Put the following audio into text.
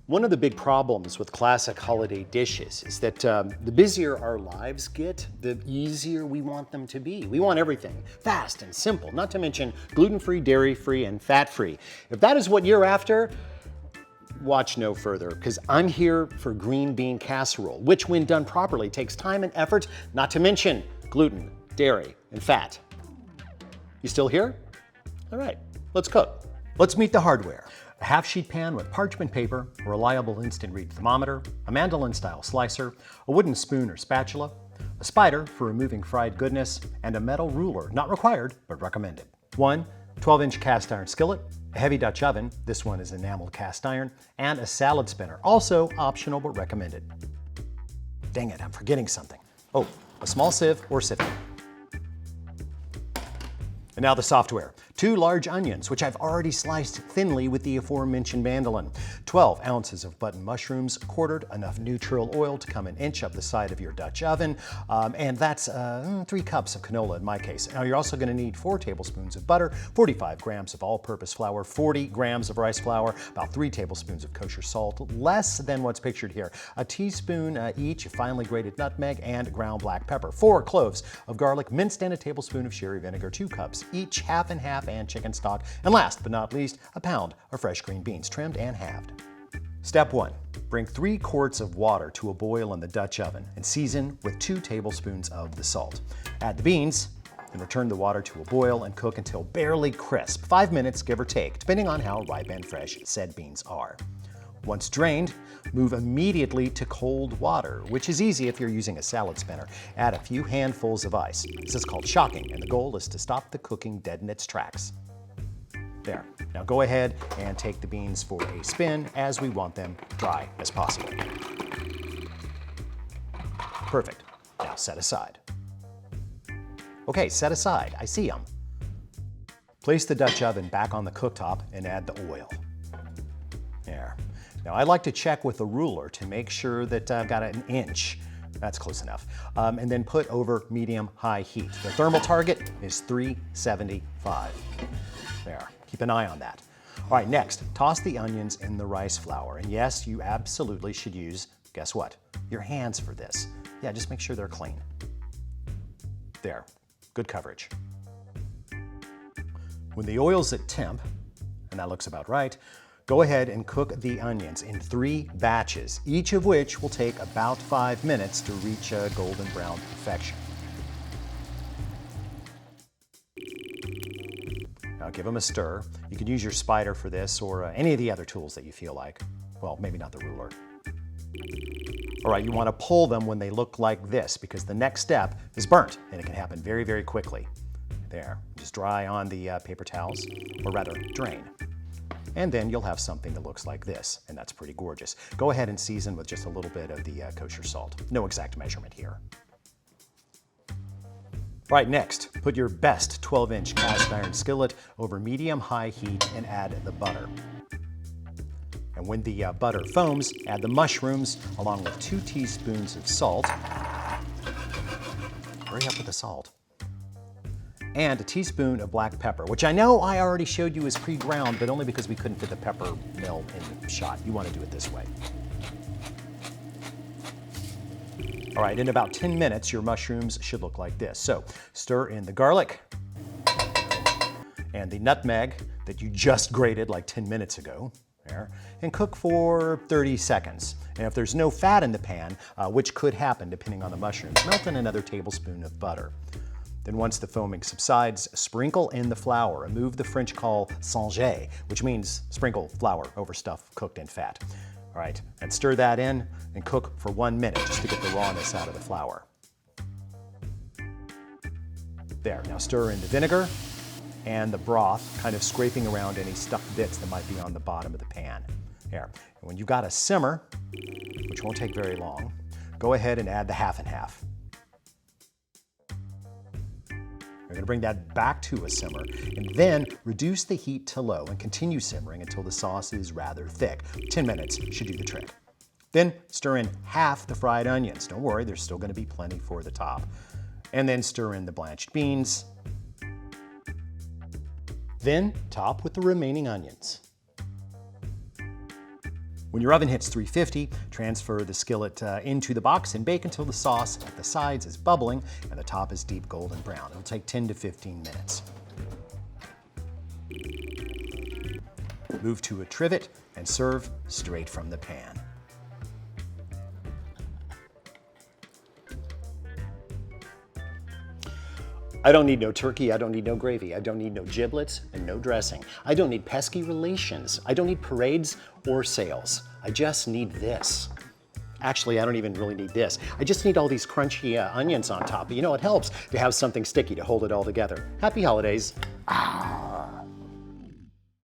One of the big problems with classic holiday dishes is that the busier our lives get, the easier we want them to be. We want everything fast and simple, not to mention gluten-free, dairy-free, and fat-free. If that is what you're after, watch no further, because I'm here for green bean casserole, which when done properly takes time and effort, not to mention gluten, dairy, and fat. You still here? All right, let's cook. Let's meet the hardware. A half-sheet pan with parchment paper, a reliable instant read thermometer, a mandolin-style slicer, a wooden spoon or spatula, a spider for removing fried goodness, and a metal ruler, not required, but recommended. 1 12-inch cast iron skillet, a heavy Dutch oven, this one is enameled cast iron, and a salad spinner, also optional but recommended. Dang it, I'm forgetting something. Oh, a small sieve or sieve. And now the software. 2 large onions, which I've already sliced thinly with the aforementioned mandolin. 12 ounces of button mushrooms, quartered, enough neutral oil to come an inch up the side of your Dutch oven, and that's 3 cups of canola in my case. Now you're also going to need 4 tablespoons of butter, 45 grams of all-purpose flour, 40 grams of rice flour, about 3 tablespoons of kosher salt, less than what's pictured here, a teaspoon each of finely grated nutmeg and ground black pepper, 4 cloves of garlic minced, and a tablespoon of sherry vinegar, 2 cups each, half and half, and chicken stock, and last but not least, a pound of fresh green beans, trimmed and halved. Step 1. Bring 3 quarts of water to a boil in the Dutch oven and season with 2 tablespoons of the salt. Add the beans, then return the water to a boil and cook until barely crisp, 5 minutes give or take, depending on how ripe and fresh said beans are. Once drained, move immediately to cold water, which is easy if you're using a salad spinner. Add a few handfuls of ice. This is called shocking, and the goal is to stop the cooking dead in its tracks. There. Now go ahead and take the beans for a spin, as we want them dry as possible. Perfect. Now set aside. Okay, set aside. I see them. Place the Dutch oven back on the cooktop and add the oil. There. Now I like to check with a ruler to make sure that I've got an inch. That's close enough. And then put over medium-high heat. The thermal target is 375. There. Keep an eye on that. All right, next, toss the onions in the rice flour. And yes, you absolutely should use, guess what? Your hands for this. Yeah, just make sure they're clean. There. Good coverage. When the oil's at temp, and that looks about right, go ahead and cook the onions in 3 batches, each of which will take about 5 minutes to reach a golden brown perfection. Now give them a stir. You can use your spider for this or any of the other tools that you feel like. Well, maybe not the ruler. All right, you want to pull them when they look like this because the next step is burnt and it can happen very, very quickly. There, just dry on the paper towels, or rather drain. And then you'll have something that looks like this, and that's pretty gorgeous. Go ahead and season with just a little bit of the kosher salt. No exact measurement here. Right, next, put your best 12-inch cast iron skillet over medium-high heat and add the butter. And when the butter foams, add the mushrooms along with 2 teaspoons of salt. Hurry up with the salt. And a teaspoon of black pepper, which I know I already showed you is pre-ground, but only because we couldn't fit the pepper mill in the shot. You want to do it this way. All right, in about 10 minutes, your mushrooms should look like this. So stir in the garlic and the nutmeg that you just grated like 10 minutes ago, there, and cook for 30 seconds. And if there's no fat in the pan, which could happen depending on the mushrooms, melt in another tablespoon of butter. Then once the foaming subsides, sprinkle in the flour. A move the French call sanger, which means sprinkle flour over stuff cooked in fat. All right, and stir that in and cook for 1 minute just to get the rawness out of the flour. There, now stir in the vinegar and the broth, kind of scraping around any stuck bits that might be on the bottom of the pan. There, and when you've got a simmer, which won't take very long, go ahead and add the half and half. We're going to bring that back to a simmer and then reduce the heat to low and continue simmering until the sauce is rather thick. 10 minutes should do the trick. Then stir in half the fried onions. Don't worry, there's still going to be plenty for the top. And then stir in the blanched beans. Then top with the remaining onions. When your oven hits 350, transfer the skillet into the box and bake until the sauce at the sides is bubbling and the top is deep golden brown. It'll take 10 to 15 minutes. Move to a trivet and serve straight from the pan. I don't need no turkey, I don't need no gravy, I don't need no giblets and no dressing. I don't need pesky relations. I don't need parades or sales. I just need this. Actually, I don't even really need this. I just need all these crunchy onions on top. But you know, it helps to have something sticky to hold it all together. Happy holidays.